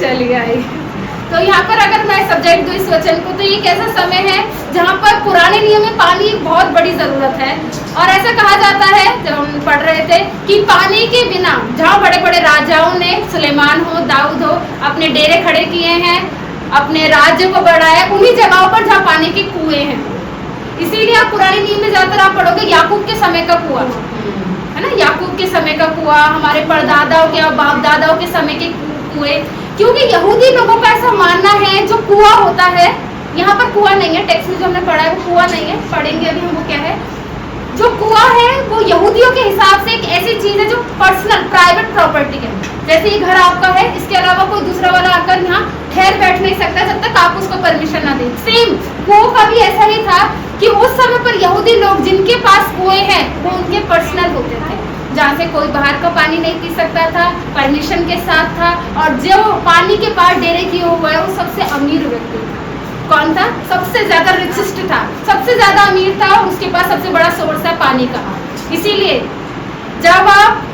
चलिए आई। तो यहाँ पर अगर मैं सब्जेक्ट दूँ इस वचन को, तो ये एक ऐसा समय है जहाँ पर पुराने नियम में पानी की बहुत बड़ी जरूरत है। और ऐसा कहा जाता है, जब हम पढ़ रहे थे, कि पानी के बिना जहाँ बड़े बड़े राजाओं ने, सुलेमान हो, दाऊद हो, अपने डेरे खड़े किए हैं, अपने राज्य को बढ़ाया, उन्हीं जगहों पर जहाँ पानी के कुएं हैं। इसीलिए आप पुराने नियम में ज्यादातर आप पढ़ोगे याकूब के समय का कुआं, है ना, याकूब के समय का कुआं, हमारे परदादाओं के और बाप दादाओं के समय के कुएं। क्योंकि यहूदी लोगों का ऐसा मानना है जो कुआं होता है, यहाँ पर कुआं नहीं है, टेक्स्ट में जो हमने पढ़ा है वो कुआं नहीं है, पढ़ेंगे अभी हम वो क्या है। जो कुआं है वो यहूदियों के हिसाब से एक ऐसी चीज है जो पर्सनल प्राइवेट प्रॉपर्टी है। जैसे ये घर आपका है, इसके अलावा कोई दूसरा वाला आकर यहाँ ठहर बैठ नहीं सकता जब तक आप उसको परमिशन ना दें। सेम कुओं का भी ऐसा ही था कि उस समय पर यहूदी लोग जिनके पास कुएं हैं वो उनके पर्सनल होते थे, जहाँ से कोई बाहर का पानी नहीं पी सकता था, परमिशन के साथ था। और जो पानी के पास डेरे किए हुए है वो सबसे अमीर व्यक्ति था। कौन था? सबसे ज्यादा रिचेस्ट था, सबसे ज्यादा अमीर था, उसके पास सबसे बड़ा सोर्स है पानी का। इसीलिए जब आप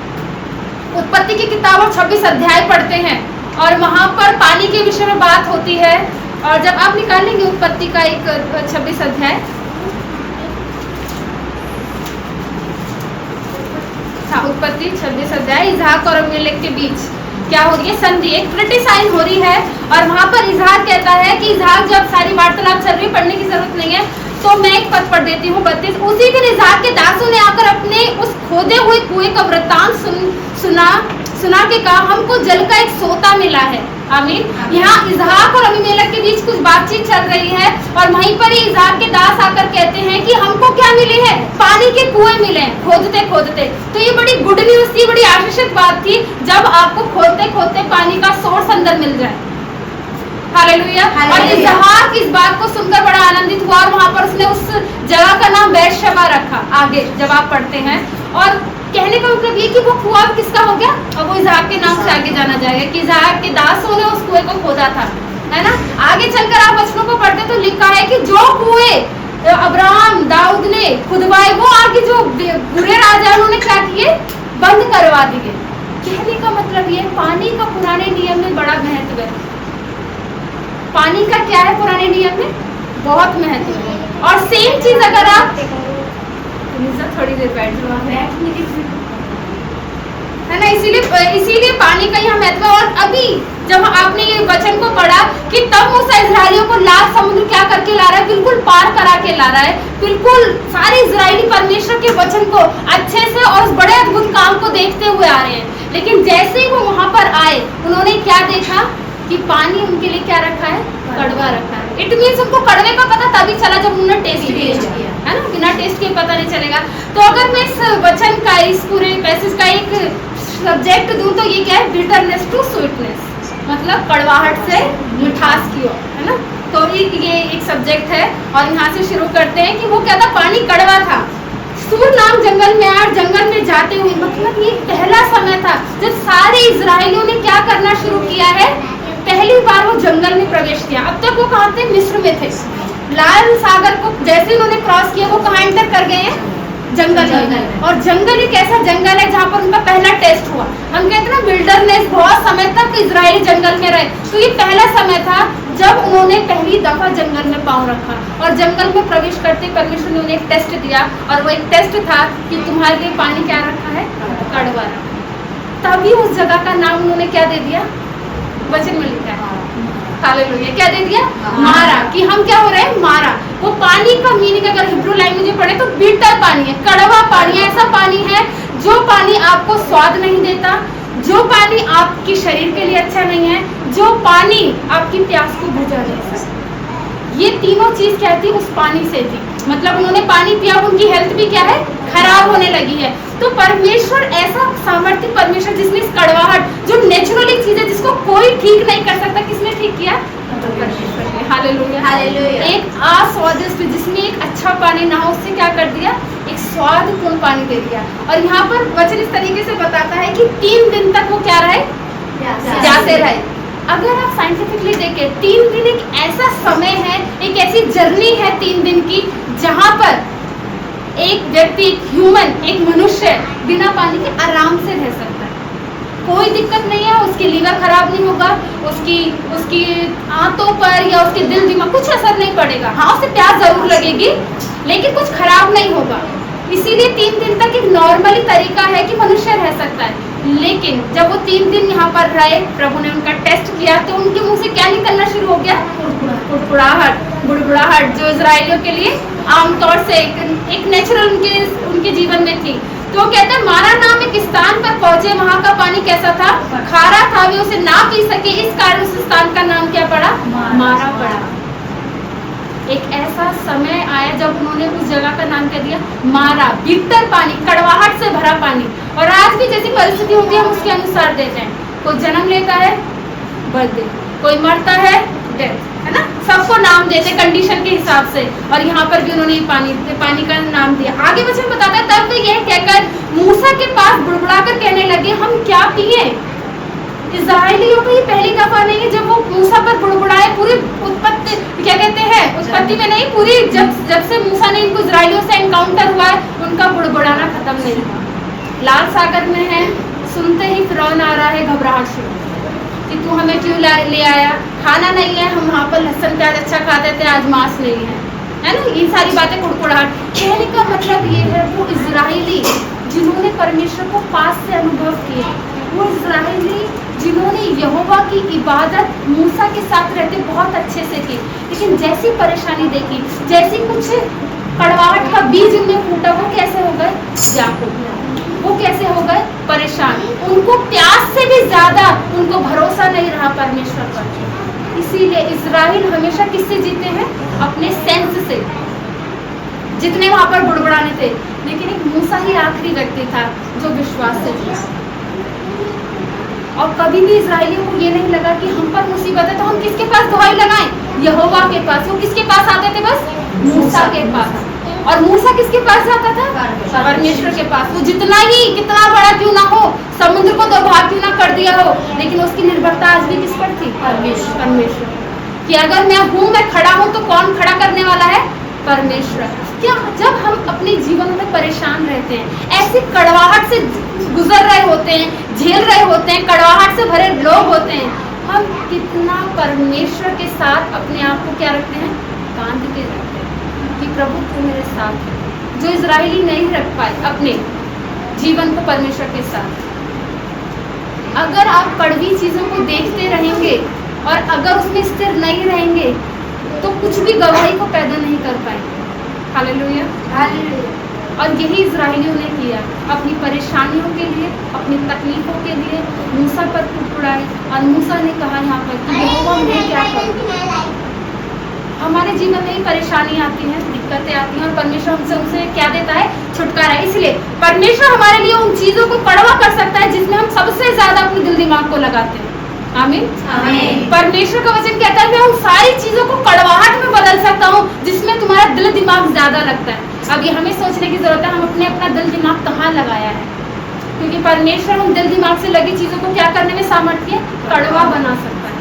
उत्पत्ति की किताब 26 अध्याय पढ़ते हैं और वहां पर पानी के विषय में बात होती है, और जब आप निकालेंगे उत्पत्ति का एक 26 अध्याय, उत्पत्ति 26 अध्याय, इसहाक और अबीमेलेक के बीच क्या हो रही है? संधि, एक ट्रीटी साइन हो रही है। और वहां पर इसहाक कहता है कि इसहाक, जब सारी वार्तालाप चल रही, पढ़ने की जरूरत नहीं है, तो मैं एक पद पढ़ देती हूँ 32। उसी दिन इसहाक के दासों ने आकर अपने उस खोदे हुए कुएं का वृत्तांत सुना के कहा, हमको जल का एक सोता मिला है। आमीन। यहाँ इसहाक और अबीमेलेक के बीच कुछ बातचीत चल रही है, और वहीं पर ही इसहाक के दास आकर कहते हैं कि हमको क्या मिले हैं? पानी के कुएं मिले हैं, खोदते खोदते। तो ये बड़ी गुड न्यूज थी, बड़ी आशीषित बात थी, जब आपको खोदते खोदते पानी का सोर्स अंदर मिल जाए। हालेलुया। और इसहाक इस बात को सुनकर बड़ा आनंदित हुआ, और वहां पर उसने उस जगह का नाम बेर्शेबा रखा। आगे जब आप पढ़ते हैं, और कहने का मतलब ये कि वो कुआं किसका हो गया, और वो इसहाक के नाम से आगे जाना जाएगा कि इसहाक के दासों ने उस कुएं को खोदा था, है ना। आगे चलकर आप वचनों को पढ़ते तो लिखा है कि जो कुएं अब्राहम दाऊद ने खुदवाए, वो आगे जो बुरे राजा उन्होंने क्या किए? बंद करवा दिए। कहने का मतलब ये, पानी का पुराने नियम में बड़ा महत्व है। पानी का क्या है पुराने नियम में? बहुत महत्व है। और सेम चीज अगर आप थोड़ी देर बैठ है ना, इसीलिए पानी का यहाँ महत्व। और अभी जब आपने ये वचन को पढ़ा कि तब मूसा इजरायलियों को लाल समुद्र क्या करके ला रहा है? बिल्कुल पार करा के ला रहा है। बिल्कुल सारे इजरायली परमेश्वर के वचन को अच्छे से और उस बड़े अद्भुत काम को देखते हुए आ रहे हैं। लेकिन जैसे ही वो वहां पर आए, उन्होंने क्या देखा कि पानी उनके लिए क्या रखा है? कड़वा रखा है। इट मीन्स उनको कड़वे का पता तभी चला जब उन्होंने टेस्ट किया, है ना। बिना टेस्ट के पता नहीं चलेगा। तो अगर मैं इस वचन का, इस पूरे पैसेज का एक सब्जेक्ट दूं तो ये क्या है? बिटरनेस टू स्वीटनेस, मतलब कड़वाहट से मिठास की ओर, है ना। तो ये एक सब्जेक्ट है, और यहाँ से शुरू करते हैं कि वो क्या था? पानी कड़वा था। सूर नाम जंगल में आया, जंगल में जाते हुए, मतलब ये पहला समय था जब सारे इजरायलियों ने क्या करना शुरू किया है? पहली बार वो जंगल में प्रवेश किया। अब तक वो कहाँ थे? मिस्र में थे। लाल सागर को जैसे उन्होंने क्रॉस किया, वो कहाँ एंटर कर गए हैं? जंगल में। और जंगल एक ऐसा जंगल है जहाँ पर उनका पहला टेस्ट हुआ। हम कहते हैं ना विल्डरनेस, बहुत समय तक इजरायली जंगल में रहे। तो ये पहला समय था जब उन्होंने पहली दफा जंगल में पांव रखा, और जंगल में प्रवेश करते परमेश्वर ने उन्हें एक टेस्ट दिया, और वो एक टेस्ट था कि तुम्हारे लिए पानी क्या रखा है? कड़वा रखा। तभी उस जगह का नाम उन्होंने क्या दे दिया? वचन में लिखा है, हालेलुया, क्या दे दिया? मारा। कि हम क्या हो रहे हैं? मारा। वो पानी का मीनिंग अगर हिब्रू लैंग्वेज में पढ़े तो बिटर पानी है, कड़वा पानी है। ऐसा पानी है जो पानी आपको स्वाद नहीं देता, जो पानी आपके शरीर के लिए अच्छा नहीं है, जो पानी आपकी प्यास को बुझा देता। ये तीनों चीज क्या थी? उस पानी से थी। मतलब उन्होंने पानी पिया, उनकी हेल्थ भी क्या है? खराब होने लगी है। तो परमेश्वर ऐसा सामर्थ्य परमेश्वर, जिसने इस कड़वाहट, जो नेचुरली चीज है जिसको कोई ठीक नहीं कर सकता, किसने ठीक किया? परमेश्वर ने। Hallelujah, hallelujah. एक अस्वादिष्ट, जिसमें एक अच्छा पानी ना हो, उससे क्या कर दिया? एक स्वादपूर्ण पानी दे दिया। और यहाँ पर वचन इस तरीके से बताता है कि 3 दिन तक वो क्या रहे? जाते रहे। अगर आप साइंटिफिकली देखें, 3 दिन एक ऐसा समय है, एक ऐसी जर्नी है 3 दिन की, जहाँ पर एक व्यक्ति, एक ह्यूमन, एक मनुष्य बिना पानी के आराम से रह सकता है। कोई दिक्कत नहीं है, उसकी लीवर खराब नहीं होगा, उसकी उसकी आंतों पर या उसके दिल दिमाग कुछ असर नहीं पड़ेगा। हाँ, उसे प्यास जरूर लगेगी लेकिन कुछ खराब नहीं होगा। इसीलिए 3 दिन तक एक नॉर्मली तरीका है कि मनुष्य रह सकता है। लेकिन जब वो 3 दिन यहाँ पर रहे, प्रभु ने उनका टेस्ट किया तो उनके मुंह से क्या निकलना शुरू हो गया? बुड़बुड़ाहट, जो इजरायलियों के लिए आमतौर से एक नेचुरल उनके जीवन में थी। तो वो कहते हैं मारा नाम एक स्थान पर पहुंचे, वहां का पानी कैसा था? खारा था, वे उसे ना पी सके, इस कारण उस स्थान का नाम क्या पड़ा? मारा पड़ा। एक ऐसा समय आया जब उन्होंने उस जगह का नाम क्या दिया? मारा, बिटर पानी, कड़वाहट से भरा पानी। और आज भी जैसी परिस्थिति होती है हम उसके अनुसार देते हैं। कोई जन्म लेता है, बर्थडे, कोई मरता है, डेथ, है ना? सबको नाम देते कंडीशन के हिसाब से। और यहाँ पर भी उन्होंने पानी का नाम दिया। आगे वचन बताता है तब तो यह कहकर मूसा के पास बुड़बुड़ा कर कहने लगे, हम क्या पिए? इजराइलियों को ये पहली दफा नहीं है जब वो मूसा पर बुड़बुड़ाए। पूरी उत्पत्ति क्या कहते हैं, उत्पत्ति में नहीं, पूरी जब से मूसा ने इनको इजराइलियों से एनकाउंटर हुआ है, उनका बुड़बुड़ाना खत्म नहीं हुआ। लाल सागर में है, सुनते ही फिरौन आ रहा है, घबराहट शुरू कि तू हमें क्यों ले आया? खाना नहीं है, हम वहाँ पर लहसुन प्याज अच्छा खाते थे, आज मांस नहीं है ना? ये सारी बातें कुड़कुड़ाहट। कहने का मतलब ये है वो इजराइली जिन्होंने परमेश्वर को पास से अनुभव किया, वो इजराइली जिन्होंने यहोवा की इबादत मूसा के साथ रहते बहुत अच्छे से की, लेकिन जैसी परेशानी देखी, जैसी कुछ कड़वाहट का बीज उनमें फूटा, वो कैसे हो गए? याकूब, वो कैसे हो गए? परेशान। उनको प्यास से भी ज्यादा उनको भरोसा नहीं रहा परमेश्वर पर। इसीलिए इजराइल हमेशा किससे जीते हैं? अपने सेंस से। जितने वहां पर बुड़बुड़ाने थे, लेकिन एक मूसा ही आखिरी व्यक्ति था जो विश्वास से जीता। और कभी भी इजराइलियों को ये नहीं लगा कि हम पर मुसीबत है तो हम किसके पास दुहाई लगाएं? यहोवा के पास। वो किसके पास आते थे? बस मूसा के पास। और मूसा किसके पास जाता था? परमेश्वर के पास। वो कितना बड़ा क्यों ना हो, समुद्र को 2 भाग क्यों ना कर दिया हो, लेकिन उसकी निर्भरता आज भी किस पर थी? परमेश्वर। कि अगर मैं हूँ, मैं खड़ा हूँ, तो कौन खड़ा करने वाला है? परमेश्वर। क्या जब हम अपने जीवन में परेशान रहते हैं, ऐसी कड़वाहट से गुजर रहे होते हैं, झेल रहे होते हैं, कड़वाहट से भरे लोग होते हैं, हम कितना परमेश्वर के साथ अपने आप को क्या रखते हैं? बांध के रखते हैं कि प्रभु तू मेरे साथ है। जो इजराइली नहीं रख पाए अपने जीवन को परमेश्वर के साथ। अगर आप कड़वी चीजों को देखते रहेंगे और अगर उसमें स्थिर नहीं रहेंगे तो कुछ भी गवाही को पैदा नहीं कर पाएंगे। Hallelujah, hallelujah. और यही इजराइलियों ने किया अपनी परेशानियों के लिए, अपनी तकलीफों के लिए मूसा पर कुड़कुड़ाए। और मूसा ने कहा यहाँ पर कि यहोवा मैं क्या करूँ? हमारे जीवन में ही परेशानी आती है, दिक्कतें आती हैं और परमेश्वर हमसे उनसे क्या देता है? छुटकारा। इसलिए परमेश्वर हमारे लिए उन चीजों को कड़वा कर सकता है जिसमें हम सबसे ज्यादा अपने दिल दिमाग को लगाते हैं। आमीन, आमीन। परमेश्वर का वचन कहता है मैं उन सारी चीजों को कड़वाहट में बदल सकता हूँ जिसमें तुम्हारा दिल दिमाग ज्यादा लगता है। अब ये हमें सोचने की जरूरत है, हम अपना दिल दिमाग कहाँ लगाया है? क्योंकि परमेश्वर उन दिल दिमाग से लगी चीजों को क्या करने में सामर्थ्य? कड़वा बना सकता है।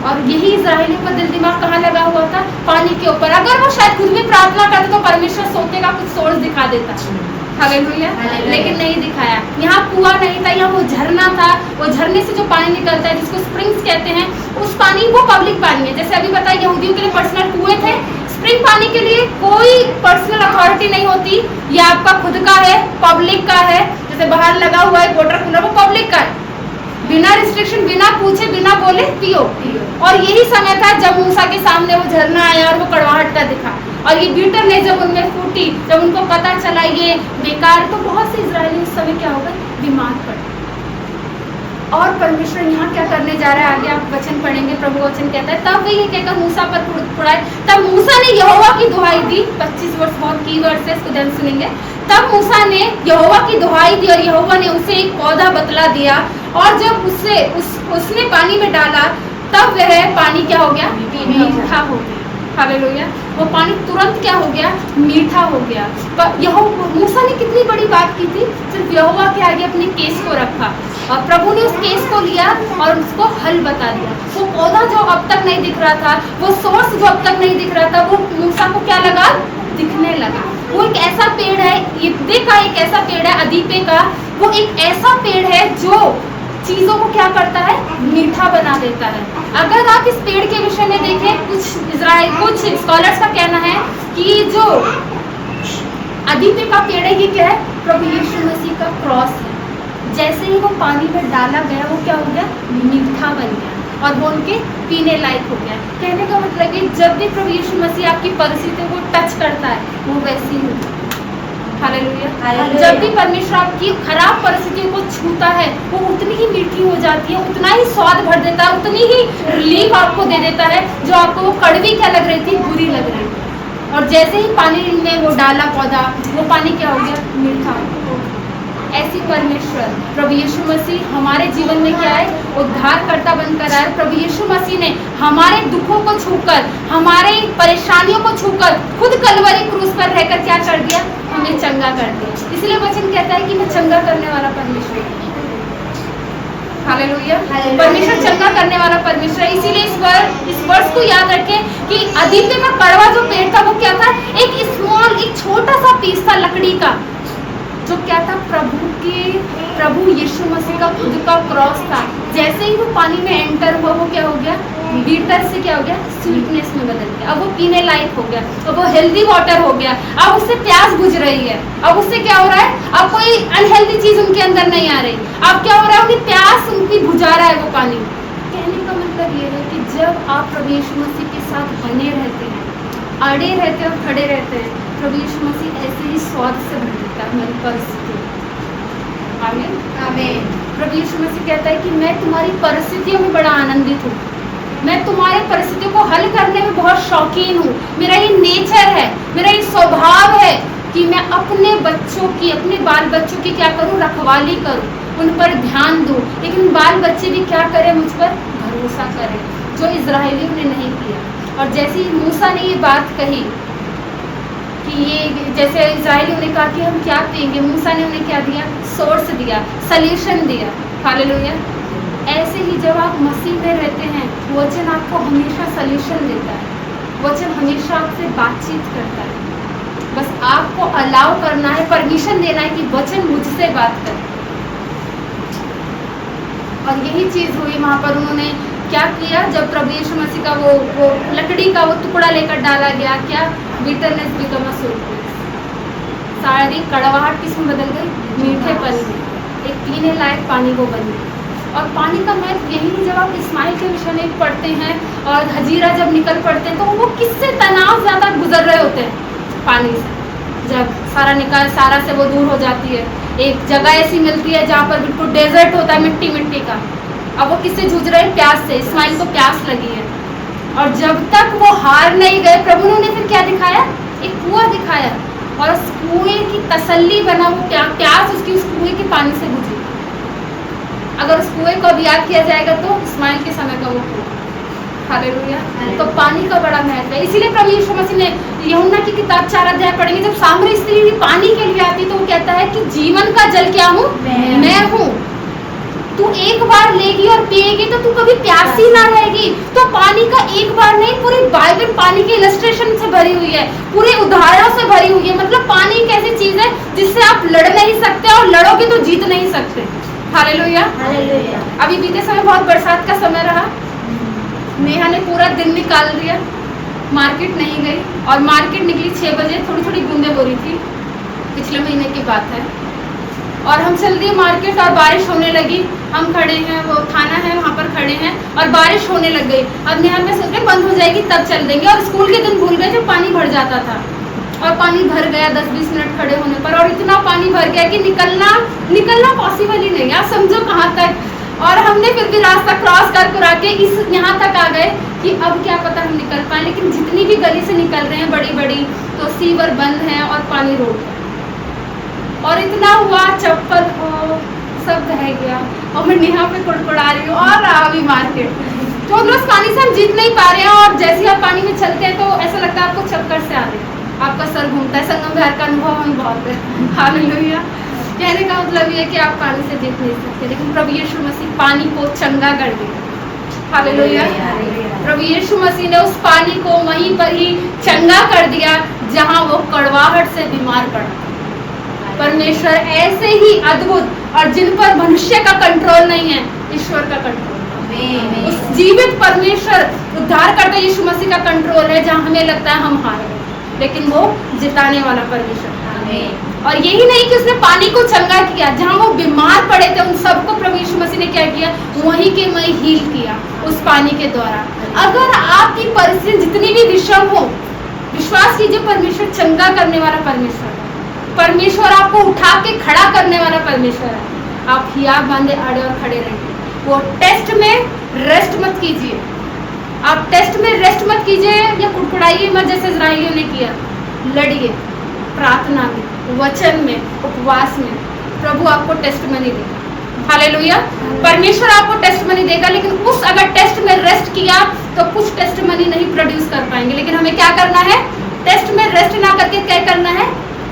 और यही इजराइलियों का दिल दिमाग कहाँ लगा हुआ था? पानी के ऊपर। अगर वो शायद खुद भी प्रार्थना करते तो परमेश्वर सोते का कुछ सोर्स दिखा देता, हालेलुया, लेकिन नहीं दिखाया। यहाँ कुआं नहीं था, यहाँ वो झरना था। वो झरने से जो पानी निकलता है जिसको स्प्रिंग्स कहते हैं, उस पानी वो पब्लिक पानी है। जैसे अभी बताया यहूदियों के लिए पर्सनल कुएं थे, स्प्रिंग पानी के लिए कोई पर्सनल अथॉरिटी नहीं होती। ये आपका खुद का है, पब्लिक का है। जैसे बाहर लगा हुआ है वाटर कूलर, वो पब्लिक का है, बिना रिस्ट्रिक्शन, बिना पूछे, बिना बोले पियो। और यही समय था जब मूसा के सामने वो झरना आया और वो कड़वाहट का दिखा। और ये बिटरनेस जब उनमें फूटी, जब उनको पता चला ये बेकार, तो बहुत से इजराइली उस समय क्या हो गए? बीमार पड़े। और परमेश्वर यहाँ क्या करने जा रहा है? आगे आप वचन पढ़ेंगे, प्रभु वचन कहता है तब ये कहकर मूसा पर कुड़कुड़ाए। तब मूसा ने यहोवा की दुहाई दी। 25 वर्ष बहुत की वर्ड है, इसको ध्यान सुनेंगे। तब मूसा ने यहोवा की दुहाई दी और यहोवा ने उसे एक पौधा बतला दिया। और जब उसने पानी में डाला तब वह पानी क्या हो गया? मीठा हो गया। हालेलुया। वो पानी तुरंत क्या हो गया? मीठा हो गया। मूसा ने कितनी बड़ी बात की थी, सिर्फ यहोवा के आगे अपने केस को रखा और प्रभु ने उस केस को लिया और उसको हल बता दिया। वो पौधा जो अब तक नहीं दिख रहा था, वो सोर्स जो अब तक नहीं दिख रहा था, वो मूसा को क्या लगा? दिखने लगा। वो एक ऐसा पेड़ है, इब्दे का एक ऐसा पेड़ है, अदीपे का। वो एक ऐसा पेड़ है जो चीजों को क्या करता है, मीठा बना देता है। अगर आप इस पेड़ के विषय में देखें, कुछ स्कॉलर्स का कहना है कि जो अदीपे का पेड़ है ये क्या है, प्रभु यीशु मसीह का क्रॉस है। जैसे ही वो पानी में डाला गया वो क्या हो गया, मीठा बन गया और वो उनके पीने लायक हो गया। कहने का मतलब कि जब भी प्रभु यीशु मसीह आपकी परिस्थितियों को टच करता है वो वैसी ही होती है। हालेलुया। जब भी परमेश्वर आपकी खराब परिस्थितियों को छूता है वो उतनी ही मीठी हो जाती है, उतना ही स्वाद भर देता है, उतनी ही रिलीफ आपको दे देता है जो आपको वो कड़वी क्या लग रही थी, बुरी लग रही थी। और जैसे ही पानी में वो डाला पौधा, वो पानी क्या हो गया, मीठा। ऐसी परमेश्वर प्रभु यीशु मसीह हमारे जीवन में क्या है, उद्धारकर्ता बनकर आए। प्रभु यीशु मसीह ने हमारे दुखों को छूकर, हमारे परेशानियों को छूकर खुद कलवरी क्रूस पर रहकर क्या कर दिया, हमें चंगा कर दिया। इसलिए वचन कहता है कि मैं चंगा करने वाला परमेश्वर हूं। हालेलुया। परमेश्वर चंगा करने वाला परमेश्वर है। इसीलिए इस वर्ष को याद रखें कि अदीपे का कड़वा जो पेड़ था वो क्या था, एक छोटा सा पीस था लकड़ी का, जो क्या था, प्रभु यीशु मसीह का खुद का क्रॉस था। जैसे ही वो पानी में एंटर हुआ वो क्या हो गया, बीटर से क्या हो गया, स्वीटनेस में बदल गया। अब वो पीने लायक हो गया, अब वो हेल्दी वाटर हो गया। अब उससे प्यास बुझ रही है, अब उससे क्या हो रहा है, अब कोई अनहेल्दी चीज उनके अंदर नहीं आ रही। अब क्या हो रहा है, उनकी प्यास उनकी बुझा रहा है वो पानी। कहने का मतलब ये है कि जब आप प्रभु यीशु मसीह के साथ बने रहते हैं, अड़े रहते हैं और खड़े रहते हैं, प्रभु यीशु मसीह ऐसे ही स्वाद से भर देता है हमारी परिस्थितियों। आमीन आमीन। प्रभु यीशु मसीह कहता है कि मैं तुम्हारी परिस्थितियों में बड़ा आनंदित हूँ, मैं तुम्हारे परिस्थितियों को हल करने में बहुत शौकीन हूँ। मेरा ये नेचर है, मेरा ये स्वभाव है कि मैं अपने बच्चों की, अपने बाल बच्चों की क्या करूँ, रखवाली करूँ, उन पर ध्यान दूँ। लेकिन बाल बच्चे भी क्या करें, मुझ पर भरोसा करें, जो इजराइलियों ने नहीं किया। और जैसे ही मूसा ने ये बात कही कि ये, जैसे इजराइलियों ने कहा कि हम क्या पिएंगे, मूसा ने उन्हें क्या दिया, सोर्स दिया, सल्यूशन दिया। हालेलुया। ऐसे ही जब आप मसीह में रहते हैं, वचन आपको हमेशा सल्यूशन देता है, वचन हमेशा आपसे बातचीत करता है। बस आपको अलाउ करना है, परमिशन देना है कि वचन मुझसे बात करे। और यही चीज हुई वहाँ पर। उन्होंने क्या किया, जब प्रभु यीशु मसीह का वो लकड़ी का वो टुकड़ा लेकर डाला गया, क्या, बिटरनेस बिकम अ स्वीटनेस, सारी कड़वाहट किसमें बदल गई, मीठेपन में, एक पीने लायक पानी को बन गई। और पानी का महत्व यही है, जब आप इस्माइल के विषय में पढ़ते हैं और हजीरा जब निकल पड़ते हैं तो वो किससे तनाव ज्यादा गुजर रहे होते हैं, पानी से। जब सारा से वो दूर हो जाती है, एक जगह ऐसी मिलती है जहाँ पर बिल्कुल डेजर्ट होता है, मिट्टी मिट्टी का। अब वो किससे जूझ रहे हैं, प्यास से। इस्माइल को प्यास लगी है और जब तक वो हार नहीं गए, प्रभु ने उन्हें फिर क्या दिखाया, एक कुआं दिखाया। और उस कुएं की तसल्ली बना, वो प्यास उसकी उस कुएं के पानी से बुझी। अगर उस कुएं को अब याद किया जाएगा तो इस्माइल के समय का वो कुआं। हालेलुया। तो पानी का बड़ा महत्व है। इसीलिए प्रभु यीशु मसीह ने, यूहन्ना की किताब 4 अध्याय पढ़ेंगे, जब सामरी स्त्री पानी के लिए आती तो वो कहता है कि जीवन का जल क्या हूँ, मैं हूँ। तू एक बार लेगी और पिएगी तो तू कभी प्यासी ना रहेगी। तो पानी का एक बार नहीं, पूरी बाइबल पानी के इलस्ट्रेशन से भरी हुई है, पूरे उदाहरणों से भरी हुई है। मतलब पानी एक ऐसी चीज है जिससे आप लड़ नहीं सकते और लड़ोगे तो जीत नहीं सकते। हालेलुया। अभी बीते समय बहुत बरसात का समय रहा, नेहा ने पूरा दिन निकाल दिया, मार्केट नहीं गई। और मार्केट निकली 6 बजे, थोड़ी थोड़ी बूंदे हो रही थी, पिछले महीने की बात है। और हम चल दिए मार्केट और बारिश होने लगी। हम खड़े हैं, वो थाना है वहाँ पर खड़े हैं और बारिश होने लग गई। अब नेहा में सोच रहे बंद हो जाएगी तब चल देंगे। और स्कूल के दिन भूल गए जब पानी भर जाता था। और पानी भर गया 10-20 मिनट खड़े होने पर, और इतना पानी भर गया कि निकलना पॉसिबल ही नहीं, आप समझो कहाँ तक। और हमने फिर भी रास्ता क्रॉस कर के इस यहाँ तक आ गए कि अब क्या पता हम निकल पाए। लेकिन जितनी भी गली से निकल रहे हैं बड़ी बड़ी, तो सीवर बंद है और पानी रोड है। और इतना हुआ, चप्पल हो सब रह गया और मैं नेहा पे कुड़कुड़ा रही हूँ और अभी मार्केट। तो उस पानी से हम जीत नहीं पा रहे हैं। और जैसे आप पानी में चलते हैं तो ऐसा लगता है आपको चक्कर से आ रहे हैं, आपका सर घूमता है। संगम विहार का अनुभव हमें बहुत है। हालेलुया। कहने का मतलब ये है कि आप पानी से जीत नहीं सकते, लेकिन प्रभु यीशु मसीह पानी को चंगा कर दिया। हालेलुया। प्रभु यीशु मसीह ने उस पानी को वहीं पर ही चंगा कर दिया जहाँ वो कड़वाहट से बीमार पड़ा। परमेश्वर ऐसे ही अद्भुत, और जिन पर मनुष्य का कंट्रोल नहीं है, ईश्वर का कंट्रोल, उस जीवित परमेश्वर उद्धारकर्ता यीशु मसीह का कंट्रोल है। जहाँ हमें लगता है हम हारे, लेकिन वो जिताने वाला परमेश्वर है। और यही नहीं कि उसने पानी को चंगा किया, जहाँ वो बीमार पड़े थे उन सबको प्रभु यीशु मसीह ने क्या किया, वहीं के वहीं हील किया उस पानी के द्वारा। अगर आपकी परिस्थिति जितनी भी विषम हो, विश्वास कीजिए परमेश्वर चंगा करने वाला परमेश्वर है। परमेश्वर आपको उठा के खड़ा करने वाला परमेश्वर है। आप हियाव बांधे अड़े और खड़े रहिए। वो टेस्ट में रेस्ट मत कीजिए, आप टेस्ट में रेस्ट मत कीजिए या कुड़कुड़ाइए मत जैसे इस्राएलियों ने किया। लड़िए प्रार्थना में, वचन में, उपवास में। प्रभु आपको टेस्ट मनी देगा। हालेलुया। परमेश्वर आपको टेस्ट मनी देगा, लेकिन उस अगर टेस्ट में रेस्ट किया तो कुछ टेस्ट मनी नहीं प्रोड्यूस कर पाएंगे। लेकिन हमें क्या करना है, टेस्ट में रेस्ट ना करके क्या करना है,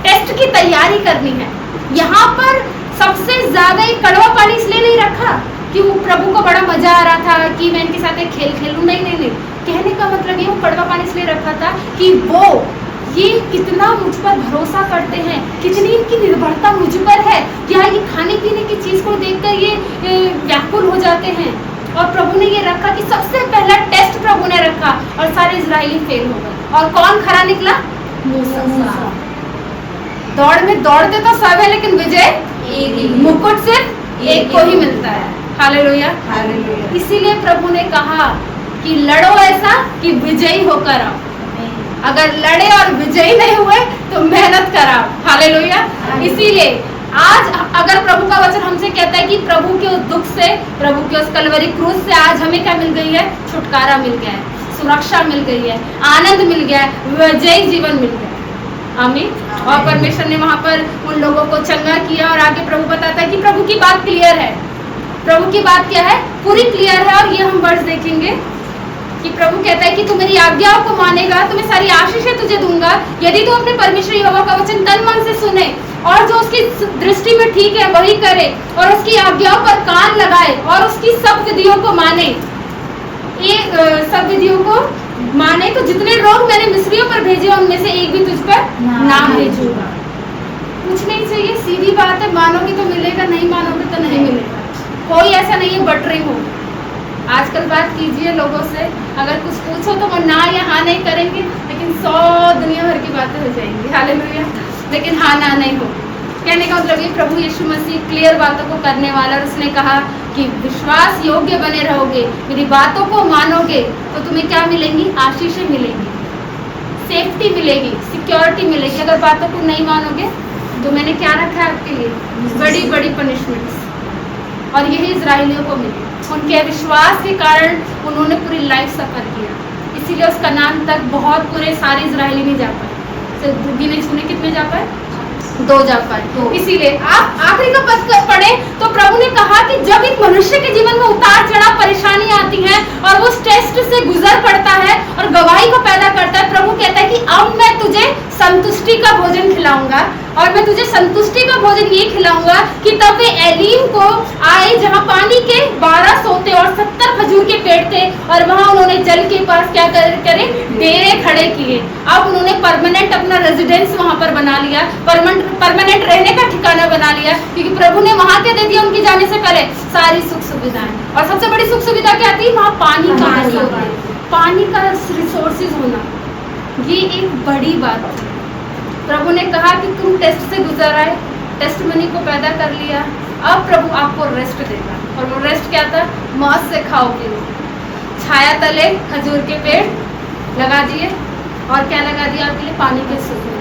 टेस्ट की तैयारी करनी है। यहाँ पर सबसे ज्यादा ये कड़वा पानी इसलिए नहीं रखा कि वो प्रभु को बड़ा मजा आ रहा था कि मैं इनके साथ एक खेल खेलूं। नहीं नहीं नहीं, कहने का मतलब ये वो कड़वा पानी इसलिए रखा था कि वो ये कितना मुझ पर भरोसा करते हैं, कितनी इनकी निर्भरता मुझ पर है, क्या ये खाने पीने की चीज को देखकर ये व्याकुल हो जाते हैं। और प्रभु ने ये रखा कि सबसे पहला टेस्ट प्रभु ने रखा, और सारे इजरायली फेल हो गए। और कौन खरा निकला, मूसा। दौड़ में दौड़ते तो सब है, लेकिन विजय मुकुट सिर्फ एक को ही मिलता है। हालेलुया। इसीलिए प्रभु ने कहा कि लड़ो ऐसा कि विजयी होकर आओ। अगर लड़े और विजयी नहीं हुए तो मेहनत कराओ। हालेलुया। इसीलिए आज अगर प्रभु का वचन हमसे कहता है कि प्रभु के उस दुख से, प्रभु के उस कलवरी क्रूस से आज हमें क्या मिल गई है, छुटकारा मिल गया है, सुरक्षा मिल गई है, आनंद मिल गया है, विजयी जीवन मिल गया है। आमीन। और परमेश्वर ने वहां पर उन लोगों को चंगा किया। और आगे प्रभु बताता है कि प्रभु की बात क्लियर है। प्रभु की बात क्या है, पूरी क्लियर है। और ये हम वर्ड्स देखेंगे कि प्रभु कहता है कि तू मेरी आज्ञाओं को मानेगा तो मैं सारी आशीषें तुझे दूंगा, यदि तू अपने परमेश्वर यहोवा का वचन तन मन से सुने और जो उसकी दृष्टि में ठीक है वही करे, और उसकी आज्ञाओं पर कान लगाए और उसकी सब विधियों को माने। ये सब विधियों को माने तो जितने रोग मैंने मिस्रियों पर भेजे उनमें से एक भी तुझ पर ना भेजूंगा। कुछ नहीं चाहिए, सीधी बात है। मानोगे तो मिलेगा, नहीं मानोगे तो नहीं मिलेगा। कोई ऐसा नहीं है बटरिंग हो। आजकल बात कीजिए लोगों से, अगर कुछ पूछो तो वो ना या हाँ नहीं करेंगे, लेकिन 100 दुनिया भर की बातें हो जाएंगी। हालेलुया। लेकिन हाँ ना नहीं हो। कहने का मतलब ये प्रभु यीशु मसीह क्लियर बातों को करने वाला। और उसने कहा कि विश्वास योग्य बने रहोगे, मेरी बातों को मानोगे तो तुम्हें क्या मिलेंगी, आशीषें मिलेंगी, सेफ्टी मिलेगी, सिक्योरिटी मिलेगी। अगर बातों को नहीं मानोगे तो मैंने क्या रखा है आपके लिए, बड़ी बड़ी पनिशमेंट्स। और यही इजराइलियों को मिली। उनके विश्वास के कारण उन्होंने पूरी लाइफ सफर किया। इसीलिए उस कनान तक बहुत पूरे सारे इजराइली नहीं जा पाए, सिर्फ गिने चुने कितने जा पाए, 2 जा पाए। इसीलिए आप आखिरी का पद पढ़े तो प्रभु ने कहा कि जब एक मनुष्य के जीवन में उतार चढ़ाव परेशानी आती है और वो टेस्ट से गुजर पड़ता है और गवाही को पैदा करता है, प्रभु कहता है कि अब मैं तुझे संतुष्टि का भोजन खिलाऊंगा। और मैं तुझे संतुष्टि का भोजन ये खिलाऊंगा कि तब वे एलीम को आए जहाँ पानी के 12 सोते और 70 खजूर के पेड़ थे, और वहाँ उन्होंने जल के पास क्या करे, डेरे खड़े किए। अब उन्होंने परमानेंट अपना रेजिडेंस वहाँ पर बना लिया, परमानेंट रहने का ठिकाना बना लिया, क्योंकि प्रभु ने वहाँ क्या दे दिया उनके जाने से पहले, सारी सुख सुविधाएं। और सबसे बड़ी सुख सुविधा क्या थी, वहाँ पानी का होना, पानी का रिसोर्सेज होना, ये एक बड़ी बात थी। प्रभु ने कहा कि तुम टेस्ट से गुजर आए, टेस्ट मनी को पैदा कर लिया, अब प्रभु आपको रेस्ट देगा। और वो रेस्ट क्या था, मौज से खाओ पियो, छाया तले खजूर के पेड़ लगा दिए, और क्या लगा दिया आपके लिए, पानी के सूखे।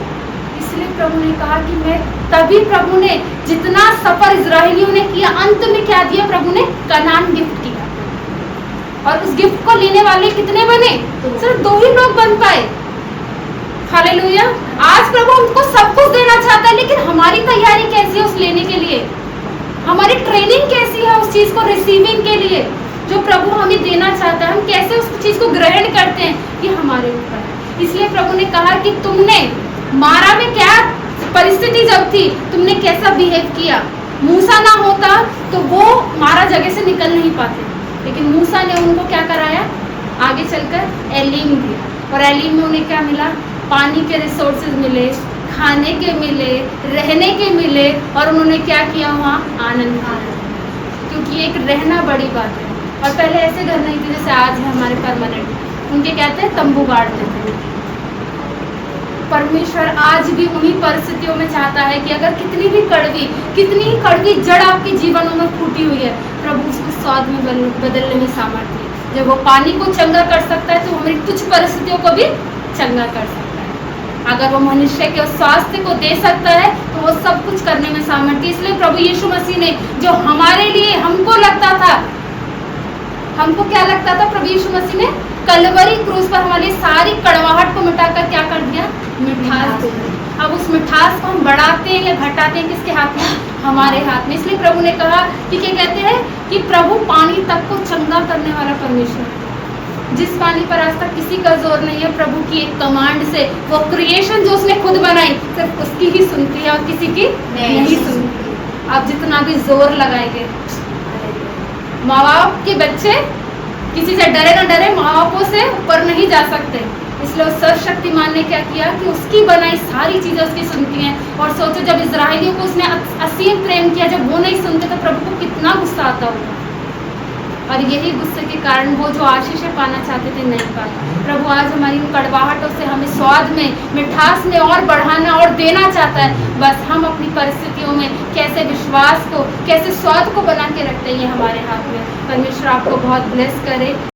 इसलिए प्रभु ने कहा कि मैं, तभी प्रभु ने जितना सफर इजराइलियों ने किया, अंत में क्या दिया, प्रभु ने कनान गिफ्ट किया। और उस गिफ्ट को लेने वाले कितने बने, सिर्फ 2 ही लोग बन पाए। हालेलुया। आज प्रभु हमको सब कुछ देना चाहता है, लेकिन हमारी तैयारी कैसी है उस लेने के लिए, हमारी ट्रेनिंग कैसी है उस चीज को रिसीविंग के लिए जो प्रभु हमें देना चाहता है, हम कैसे उस चीज को ग्रहण करते हैं, ये हमारे ऊपर है। इसलिए प्रभु ने कहा कि तुमने मारा में क्या परिस्थिति जब थी, तुमने कैसा बिहेव किया। मूसा ना होता तो वो मारा जगह से निकल नहीं पाते, लेकिन मूसा ने उनको क्या कराया, आगे चलकर एलीम दिया। और एलीम में उन्हें क्या मिला, पानी के रिसोर्सेज मिले, खाने के मिले, रहने के मिले, और उन्होंने क्या किया, वहाँ आनंद किया, क्योंकि एक रहना बड़ी बात है। और पहले ऐसे घर नहीं थे जैसे आज है हमारे परमानेंट, उनके कहते हैं तंबू गाड़ते थे। परमेश्वर आज भी उन्हीं परिस्थितियों में चाहता है कि अगर कितनी ही कड़वी जड़ आपके जीवनों में फूटी हुई है, प्रभु उसको स्वाद में बदलने में सामर्थ्य है। जब वो पानी को चंगा कर सकता है तो हमारी कुछ परिस्थितियों को भी चंगा कर सकता है। अगर वो मनुष्य के स्वास्थ्य को दे सकता है तो वो सब कुछ करने में सामर्थ्य। इसलिए प्रभु यीशु मसीह ने जो हमारे लिए, हमको क्या लगता था, प्रभु यीशु मसीह ने कलवरी क्रूस पर हमारे सारी कड़वाहट को मिटाकर क्या कर दिया, मिठास दे दी। अब उस मिठास को हम बढ़ाते हैं या घटाते हैं, किसके हाथ में, हमारे हाथ में। इसलिए प्रभु ने कहा कि क्या कहते हैं कि प्रभु पानी तक को चंगा करने वाला परमेश्वर, जिस पानी पर आज तक किसी का जोर नहीं है, प्रभु की एक कमांड से वो क्रिएशन जो उसने खुद बनाई सिर्फ उसकी ही सुनती है और किसी की नहीं सुनती। आप जितना भी जोर लगाएंगे, माँ बाप के बच्चे किसी से डरे ना डरे, माँ बापों से ऊपर नहीं जा सकते। इसलिए उस सर्वशक्तिमान ने क्या किया कि उसकी बनाई सारी चीजें उसकी सुनती हैं। और सोचो जब इजराइलियों को उसने असीम प्रेम किया, जब वो नहीं सुनते तो प्रभु को कितना गुस्सा आता होगा। और यही गुस्से के कारण वो जो आशीषें पाना चाहते थे नहीं पाए। प्रभु आज हमारी उन कड़वाहटों से हमें स्वाद में, मिठास में और बढ़ाना और देना चाहता है। बस हम अपनी परिस्थितियों में कैसे विश्वास को, कैसे स्वाद को बना के रखते हैं, ये हमारे हाथ में। परमेश्वर आपको बहुत ब्लेस करे।